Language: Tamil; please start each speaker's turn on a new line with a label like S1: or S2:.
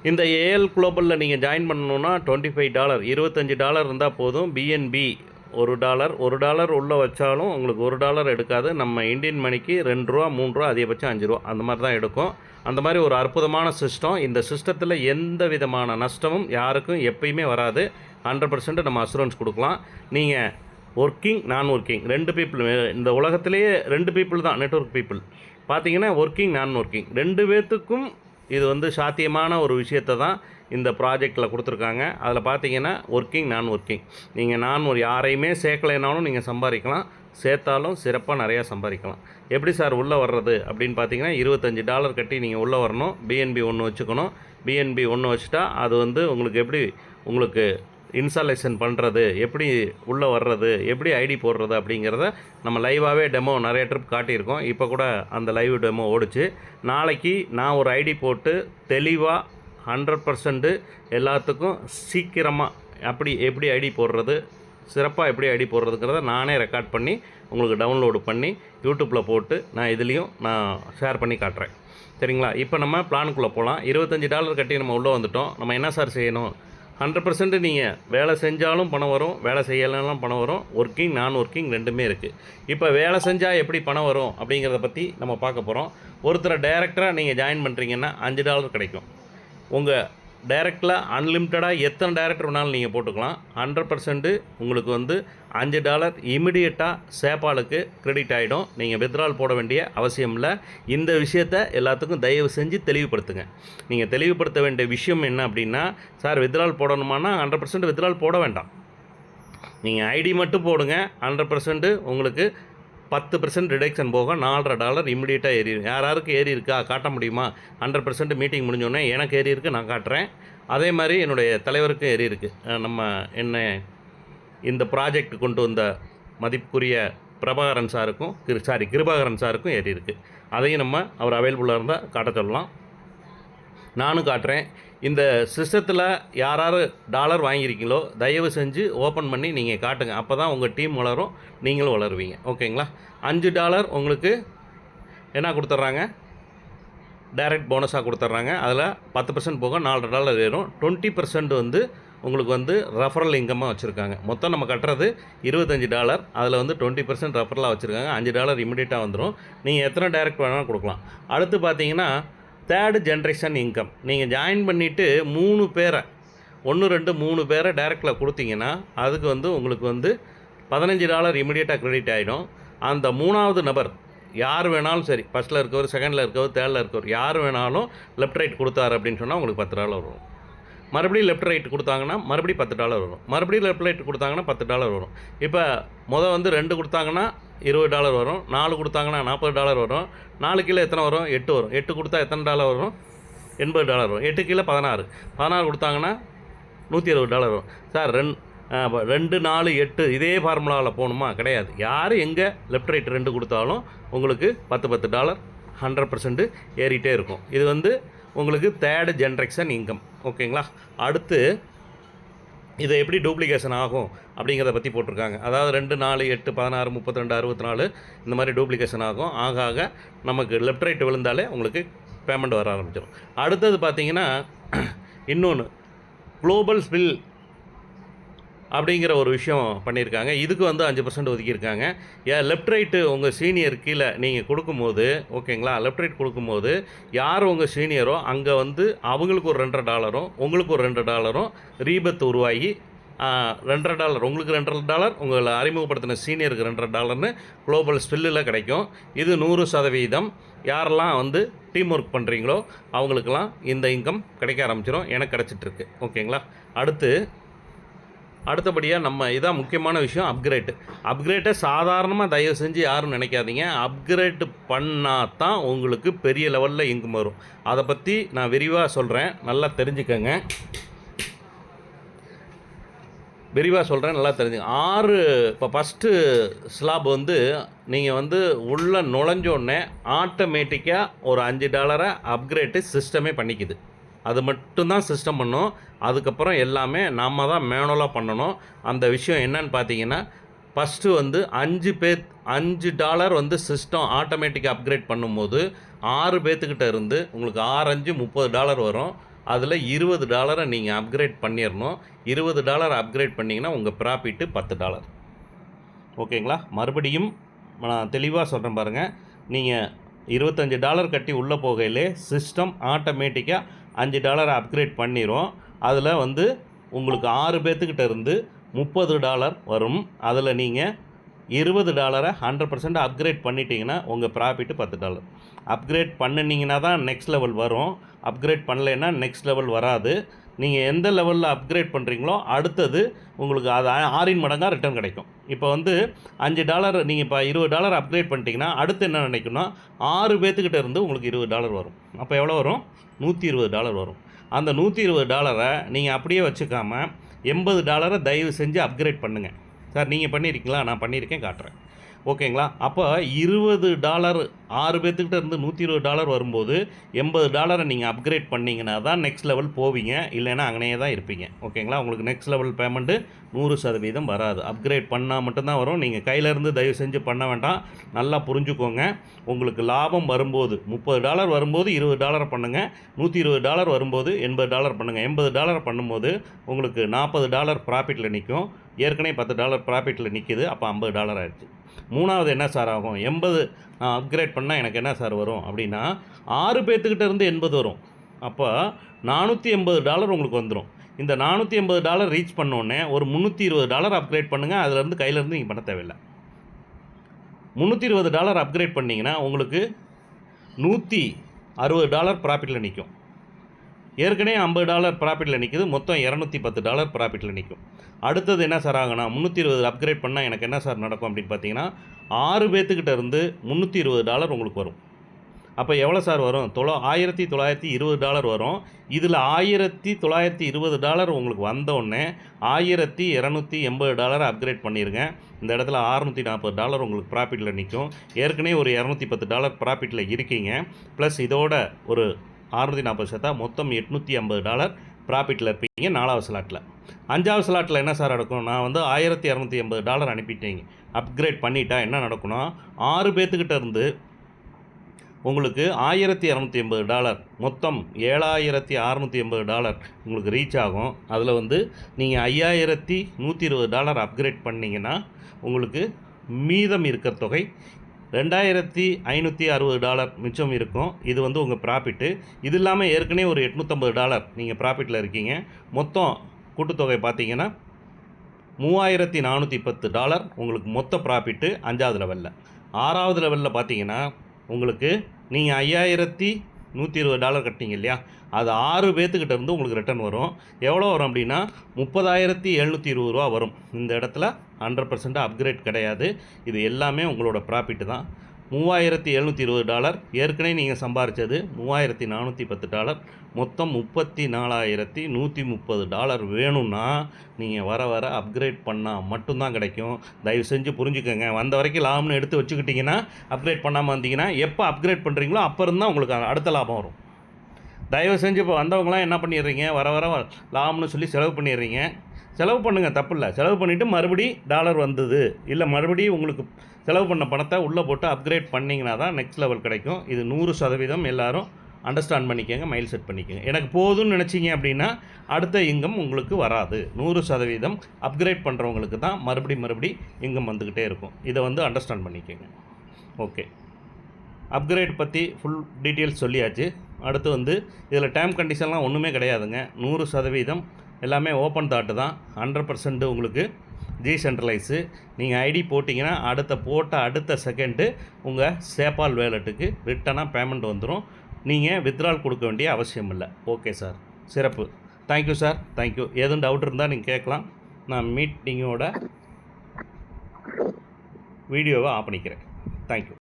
S1: இந்த ஏஎல் குளோபலில் நீங்கள் ஜாயின் பண்ணணுன்னா $25 $25 இருந்தால் போதும். பிஎன்பி $1 உள்ளே வச்சாலும் உங்களுக்கு $1 எடுக்காது. நம்ம இந்தியன் மணிக்கு $2 $3 அதிகபட்சம் $5 அந்த மாதிரி தான் எடுக்கும். அந்த மாதிரி ஒரு அற்புதமான சிஸ்டம். இந்த சிஸ்டத்தில் எந்த விதமான நஷ்டமும் யாருக்கும் எப்பயுமே வராது. 100% நம்ம அசூரன்ஸ் கொடுக்கலாம். நீங்கள் ஒர்க்கிங் நான் ஒர்க்கிங் 2 பீப்புள் இந்த உலகத்திலேயே 2 பீப்புள் தான் நெட்வொர்க் பீப்புள் பார்த்தீங்கன்னா, ஒர்க்கிங் நான் ஒர்க்கிங் 2 பேர்த்துக்கும் இது வந்து சாத்தியமான ஒரு விஷயத்தை தான் இந்த ப்ராஜெக்டில் கொடுத்துருக்காங்க. அதில் பார்த்தீங்கன்னா ஒர்க்கிங் நான் ஒர்க்கிங் நீங்கள் ஒரு யாரையுமே சேர்க்கலைனாலும் நீங்கள் சம்பாதிக்கலாம், சேர்த்தாலும் சிறப்பாக நிறையா சம்பாதிக்கலாம். எப்படி சார் உள்ளே வர்றது அப்படின்னு பார்த்தீங்கன்னா, $25 கட்டி நீங்கள் உள்ளே வரணும். பிஎன்பி 1 வச்சுக்கணும். பிஎன்பி 1 வச்சுட்டா அது வந்து உங்களுக்கு இன்ஸ்டாலேஷன் பண்ணுறது, எப்படி உள்ளே வர்றது, எப்படி ஐடி போடுறது அப்படிங்கிறத நம்ம லைவாகவே டெமோ நிறைய ட்ரிப் காட்டியிருக்கோம். இப்போ கூட அந்த லைவ் டெமோ ஓடிச்சு. நாளைக்கு நான் ஒரு ஐடி போட்டு தெளிவாக 100% எல்லாத்துக்கும் சீக்கிரமாக எப்படி ஐடி போடுறது, சிறப்பாக எப்படி ஐடி போடுறதுங்கிறத நானே ரெக்கார்ட் பண்ணி உங்களுக்கு டவுன்லோடு பண்ணி யூடியூப்பில் போட்டு நான் இதுலேயும் ஷேர் பண்ணி காட்டுறேன். சரிங்களா? இப்போ நம்ம பிளானுக்குள்ளே போகலாம். $25 கட்டி நம்ம உள்ளே வந்துட்டோம். நம்ம என்ன சார் செய்யணும்? 100% நீங்கள் வேலை செஞ்சாலும் பணம் வரும், வேலை செய்யலாம் பணம் வரும். ஒர்க்கிங் நான் ஒர்க்கிங் 2மே இருக்குது. இப்போ வேலை செஞ்சால் எப்படி பணம் வரும் அப்படிங்கிறத பற்றி நம்ம பார்க்க போகிறோம். ஒருத்தரை டைரக்டராக நீங்கள் ஜாயின் பண்ணுறீங்கன்னா $5 கிடைக்கும். உங்கள் டைரக்டில் அன்லிமிட்டடாக எத்தனை டைரக்டர் வேணாலும் நீங்கள் போட்டுக்கலாம். 100% உங்களுக்கு வந்து $5 இமிடியேட்டாக சேப்பாலுக்கு கிரெடிட் ஆகிடும். நீங்கள் வித்ட்ரால் போட வேண்டிய அவசியம் இல்லை. இந்த விஷயத்தை எல்லாத்துக்கும் தயவு செஞ்சு தெளிவுபடுத்துங்க. நீங்கள் தெளிவுபடுத்த வேண்டிய விஷயம் என்ன அப்படின்னா, சார் வித்ட்ரால் போடணுமானா 100% வித்ட்ரால் போட வேண்டாம். நீங்கள் ஐடி மட்டும் போடுங்க. 100% உங்களுக்கு 10% ரிடக்ஷன் போக $4.5 இமிடியேட்டாக ஏறி. யாருக்கு ஏறி இருக்கா காட்ட முடியுமா? 100% மீட்டிங் முடிஞ்சோடனே எனக்கு ஏறி இருக்குது, நான் காட்டுறேன். அதே மாதிரி என்னுடைய தலைவருக்கும் ஏறி இருக்குது. நம்ம இந்த ப்ராஜெக்ட் கொண்டு வந்த மதிப்புக்குரிய பிரபாகரன் சாருக்கும் கிருபாகரன் சாருக்கும் ஏறி இருக்குது. அதையும் நம்ம அவர் அவைலபிளாக இருந்தால் காட்ட சொல்லலாம். நானும் காட்டுறேன். இந்த சிஸ்டத்தில் யார் டாலர் வாங்கியிருக்கீங்களோ தயவு செஞ்சு ஓப்பன் பண்ணி நீங்கள் காட்டுங்க. அப்போ தான் உங்கள் டீம் வளரும், நீங்களும் வளருவீங்க. ஓகேங்களா? $5 உங்களுக்கு என்ன கொடுத்துட்றாங்க? டைரக்ட் போனஸாக கொடுத்துட்றாங்க. அதில் 10% போக $4 ஏறும். 20% வந்து உங்களுக்கு வந்து ரெஃபரல் இன்கமாக வச்சுருக்காங்க. மொத்தம் நம்ம கட்டுறது $25. அதில் வந்து 20% ரெஃபரலாக வச்சுருக்காங்க. $5 இமிடியேட்டாக வந்துடும். நீங்கள் எத்தனை டைரக்ட் வேணாலும் கொடுக்கலாம். அடுத்து பார்த்தீங்கன்னா 3rd ஜென்ரேஷன் இன்கம். நீங்கள் ஜாயின் பண்ணிவிட்டு 3 பேரை 1 2 3 பேரை டைரக்டில் கொடுத்தீங்கன்னா அதுக்கு வந்து உங்களுக்கு வந்து $15 இமிடியேட்டாக கிரெடிட் ஆகிடும். அந்த 3வது நபர் யார் வேணாலும் சரி, ஃபஸ்ட்டில் இருக்கவர், செகண்டில் இருக்கவர், தேர்டில் இருக்கவர், யார் வேணாலும் லெஃப்ட் ரைட் கொடுத்தாரு அப்படின்னு சொன்னால் உங்களுக்கு $10 வரும். மறுபடியும் லெஃப்ட் ரைட் கொடுத்தாங்கன்னா மறுபடியும் $10 வரும். மறுபடியும் லெஃப்ட் ரைட் கொடுத்தாங்கன்னா $10 வரும். இப்போ வந்து 2 கொடுத்தாங்கன்னா $20 வரும். 4 கொடுத்தாங்கன்னா $40 வரும். 4 கீழே எத்தனை வரும்? 8 வரும். 8 கொடுத்தா எத்தனை டாலர் வரும்? $80 வரும். 8 கீழே 16. 16 கொடுத்தாங்கன்னா $160 வரும். சார் 2 4 8 இதே ஃபார்முலாவில் போகணுமா? கிடையாது. யார் எங்கே லெஃப்ட் ரைட் 2 கொடுத்தாலும் உங்களுக்கு $10 100% ஏறிட்டே இருக்கும். இது வந்து உங்களுக்கு 3rd ஜென்ரேஷன் இன்கம். ஓகேங்களா? அடுத்து இதை எப்படி டூப்ளிகேஷன் ஆகும் அப்படிங்கிறத பற்றி போட்டிருக்காங்க. அதாவது 2 4 8 16 32 64 இந்த மாதிரி டூப்ளிகேஷன் ஆகும். ஆக நமக்கு லெஃப்ட் ரைட் விழுந்தாலே உங்களுக்கு பேமெண்ட் வர ஆரம்பிச்சிடும். அடுத்தது பார்த்தீங்கன்னா இன்னொன்று குளோபல் ஸ்பில் அப்படிங்கிற ஒரு விஷயம் பண்ணியிருக்காங்க. இதுக்கு வந்து 5% ஒதுக்கியிருக்காங்க. லெஃப்ட் ரைட்டு உங்கள் சீனியர் கீழே நீங்கள் கொடுக்கும்போது, ஓகேங்களா, லெஃப்ட் ரைட் கொடுக்கும்போது யார் உங்கள் சீனியரோ அங்கே வந்து அவங்களுக்கு ஒரு $2.5 உங்களுக்கு ஒரு $2 ரீபத் உருவாகி $2 உங்களுக்கு $2 உங்களை அறிமுகப்படுத்தின சீனியருக்கு $2 குளோபல் ஸ்பில்லில் கிடைக்கும். இது 100% யாரெல்லாம் வந்து டீம் ஒர்க் பண்ணுறீங்களோ அவங்களுக்கெல்லாம் இந்த இன்கம் கிடைக்க ஆரம்பிச்சிடும். எனக்கு கிடச்சிட்ருக்கு. ஓகேங்களா? அடுத்தபடியாக நம்ம இதான் முக்கியமான விஷயம், அப்கிரேட்டை சாதாரணமாக தயவு செஞ்சு யாரும் நினைக்காதீங்க. அப்கிரேட் பண்ணால் தான் உங்களுக்கு பெரிய லெவலில் இன்கம் வரும். அதை பற்றி நான் விரிவாக சொல்கிறேன், நல்லா தெரிஞ்சுக்கங்க. நல்லா தெரிஞ்சுங்க. 6 இப்போ ஃபஸ்ட்டு ஸ்லாப் வந்து நீங்கள் வந்து உள்ளே நுழைஞ்சோடனே ஆட்டோமேட்டிக்காக ஒரு $5 அப்கிரேட்டு சிஸ்டமே பண்ணிக்குது. அது மட்டும்தான் சிஸ்டம் பண்ணும். அதுக்கப்புறம் எல்லாமே நாம் தான் மேனுவலாக பண்ணணும். அந்த விஷயம் என்னன்னு பார்த்தீங்கன்னா, ஃபஸ்ட்டு வந்து $5 வந்து சிஸ்டம் ஆட்டோமேட்டிக்காக அப்கிரேட் பண்ணும்போது 6 பேர்த்துக்கிட்ட இருந்து உங்களுக்கு 6 5 $30 வரும். அதில் $20 நீங்கள் அப்கிரேட் பண்ணிடணும். $20 அப்கிரேட் பண்ணிங்கன்னா உங்கள் ப்ராஃபிட்டு $10. ஓகேங்களா? மறுபடியும் நான் தெளிவாக சொல்கிறேன் பாருங்கள். நீங்கள் $25 கட்டி உள்ளே போகையிலே சிஸ்டம் ஆட்டோமேட்டிக்காக $5 அப்கிரேட் பண்ணிடும். அதில் வந்து உங்களுக்கு 6 பேர்த்துக்கிட்ட இருந்து $30 வரும். அதில் நீங்கள் $20 100% அப்கிரேட் பண்ணிட்டீங்கன்னா உங்கள் ப்ராஃபிட்டு $10. அப்கிரேட் பண்ணினீங்கன்னா தான் நெக்ஸ்ட் லெவல் வரும். அப்கிரேட் பண்ணலைன்னா நெக்ஸ்ட் லெவல் வராது. நீங்கள் எந்த லெவலில் அப்கிரேட் பண்ணுறீங்களோ அடுத்தது உங்களுக்கு அது 6 மடங்காக ரிட்டர்ன் கிடைக்கும். இப்போ வந்து $5 நீங்கள் இப்போ $20 அப்கிரேட் பண்ணிட்டீங்கன்னா அடுத்து என்ன நினைக்கணும்னா 6 பேர்த்துக்கிட்ட இருந்து உங்களுக்கு $20 வரும். அப்போ எவ்வளோ வரும்? $120 வரும். அந்த $120 நீங்கள் அப்படியே வச்சுக்காமல் $80 தயவு செஞ்சு அப்கிரேட் பண்ணுங்கள். சார் நீங்கள் பண்ணியிருக்கீங்களா? நான் பண்ணியிருக்கேன், காட்டுறேன். ஓகேங்களா? அப்போ $20 6 பேர்த்துக்கிட்ட இருந்து $120 வரும்போது $80 நீங்கள் அப்கிரேட் பண்ணிங்கன்னா தான் நெக்ஸ்ட் லெவல் போவீங்க. இல்லைன்னா அங்கனே தான் இருப்பீங்க. ஓகேங்களா? உங்களுக்கு நெக்ஸ்ட் லெவல் பேமெண்ட்டு 100% வராது. அப்கிரேட் பண்ணால் மட்டும்தான் வரும். நீங்கள் கையிலேருந்து தயவு செஞ்சு பண்ண வேண்டாம். நல்லா புரிஞ்சுக்கோங்க. உங்களுக்கு லாபம் வரும்போது $30 வரும்போது $20 பண்ணுங்கள். $120 வரும்போது $80 பண்ணுங்கள். $80 பண்ணும்போது உங்களுக்கு $40 ப்ராஃபிட்டில் நிற்கும். ஏற்கனவே $10 ப்ராஃபிட்டில் நிற்கிது. அப்போ $50 ஆயிடுச்சு. மூணாவது என்ன சார் ஆகும்? 80 அப்கிரேட் பண்ணால் எனக்கு என்ன சார் வரும் அப்படின்னா 6 பேர்த்துக்கிட்ட இருந்து 80 வரும். அப்போ $480 உங்களுக்கு வந்துடும். இந்த $480 ரீச் பண்ணோடனே ஒரு $320 அப்கிரேட் பண்ணுங்கள். அதிலேருந்து கையிலேருந்து நீங்கள் பண்ண தேவையில்லை. $320 அப்கிரேட் பண்ணிங்கன்னா உங்களுக்கு $160 ப்ராஃபிட்டில் நிற்கும். ஏற்கனவே $50 ப்ராஃபிட்டில் நிற்கிது. மொத்தம் $210 ப்ராஃபிட்டில் நிற்கும். அடுத்தது என்ன சார் ஆகுனா 320 அப்கிரேட் பண்ணால் எனக்கு என்ன சார் நடக்கும் அப்படின்னு பார்த்தீங்கன்னா 6 பேர்த்துக்கிட்ட இருந்து $320 உங்களுக்கு வரும். அப்போ எவ்வளோ சார் வரும்? $1920 வரும். இதில் $1920 உங்களுக்கு வந்தோடனே $1280 அப்கிரேட் பண்ணிடுங்க. இந்த இடத்துல $640 உங்களுக்கு ப்ராஃபிட்டில் நிற்கும். ஏற்கனவே ஒரு $210 ப்ராஃபிட்டில் இருக்கீங்க. ப்ளஸ் இதோட ஒரு 640 சேர்த்தா மொத்தம் $850 ப்ராஃபிட்டில் இருப்பீங்க 4வது ஸ்லாட்டில். 5வது ஸ்லாட்டில் என்ன சார் நடக்கும்? நான் வந்து $1280 அனுப்பிட்டீங்க. அப்கிரேட் பண்ணிட்டா என்ன நடக்கும்னா 6 பேர்த்துக்கிட்ட இருந்து உங்களுக்கு $1280 மொத்தம் $7680 உங்களுக்கு ரீச் ஆகும். அதில் வந்து நீங்கள் $5120 அப்கிரேட் பண்ணிங்கன்னா உங்களுக்கு மீதம் இருக்கிற தொகை $2560 மிச்சம் இருக்கும். இது வந்து உங்கள் ப்ராஃபிட்டு. இது இல்லாமல் ஏற்கனவே ஒரு $850 நீங்கள் ப்ராஃபிட்டில் இருக்கீங்க. மொத்தம் கூட்டுத்தொகை பார்த்தீங்கன்னா $3410 உங்களுக்கு மொத்த ப்ராஃபிட்டு 5வது லெவலில். 6வது லெவலில் பார்த்தீங்கன்னா உங்களுக்கு நீங்கள் $5120 கட்டிங்க இல்லையா, அது 6 பேர்த்துக்கிட்ட இருந்து உங்களுக்கு ரிட்டர்ன் வரும். எவ்வளோ வரும் அப்படின்னா $30,720 வரும். இந்த இடத்துல 100% அப்கிரேட் கிடையாது. இது எல்லாமே உங்களோட ப்ராஃபிட்டு தான். $3720 ஏற்கனவே நீங்கள் சம்பாரித்தது $3410, மொத்தம் $34,130 வேணும்னா நீங்கள் வர வர அப்கிரேட் பண்ணால் மட்டும்தான் கிடைக்கும். தயவு செஞ்சு புரிஞ்சுக்கோங்க. வந்த வரைக்கும் லாபம்னு எடுத்து வச்சுக்கிட்டிங்கன்னா அப்கிரேட் பண்ணாமல் வந்தீங்கன்னா எப்போ அப்கிரேட் பண்ணுறீங்களோ அப்போ இருந்தால் உங்களுக்கு அடுத்த லாபம் வரும். தயவு செஞ்சு இப்போ வந்தவங்களாம் என்ன பண்ணிடுறீங்க, வர வர லாபம்னு சொல்லி செலவு பண்ணிடுறீங்க. செலவு பண்ணுங்கள், தப்பு இல்லை. செலவு பண்ணிவிட்டு மறுபடி டாலர் வந்தது இல்லை மறுபடியும் உங்களுக்கு செலவு பண்ண பணத்தை உள்ளே போட்டு அப்கிரேட் பண்ணிங்கன்னா தான் நெக்ஸ்ட் லெவல் கிடைக்கும். இது 100% எல்லோரும் அண்டர்ஸ்டாண்ட் பண்ணிக்கோங்க, மைல் செட் பண்ணிக்கோங்க. எனக்கு போதும்னு நினச்சிங்க அப்படின்னா அடுத்த இன்கம் உங்களுக்கு வராது. 100% அப்கிரேட் பண்ணுறவங்களுக்கு தான் மறுபடி இன்கம் வந்துக்கிட்டே இருக்கும். இதை வந்து அண்டர்ஸ்டாண்ட் பண்ணிக்கோங்க. ஓகே, அப்கிரேட் பற்றி ஃபுல் டீட்டெயில்ஸ் சொல்லியாச்சு. அடுத்து வந்து இதில் டேர்ம் கண்டிஷன்லாம் ஒன்றுமே கிடையாதுங்க. 100% எல்லாமே ஓப்பன் தாட்டு தான். 100% உங்களுக்கு டீசென்ட்ரலைஸு. நீங்கள் ஐடி போட்டிங்கன்னா அடுத்த செகண்டு உங்கள் சேபால் வேலெட்டுக்கு ரிட்டனாக பேமெண்ட் வந்துடும். நீங்கள் வித்ட்ரால் கொடுக்க வேண்டிய அவசியம் இல்லை. ஓகே சார், சிறப்பு. Thank you sir, thank you. எதுவும் டவுட் இருந்தால் நீங்கள் கேட்கலாம். நான் மீட்டிங்கோட வீடியோவை ஆஃப் பண்ணிக்கிறேன். தேங்க்யூ.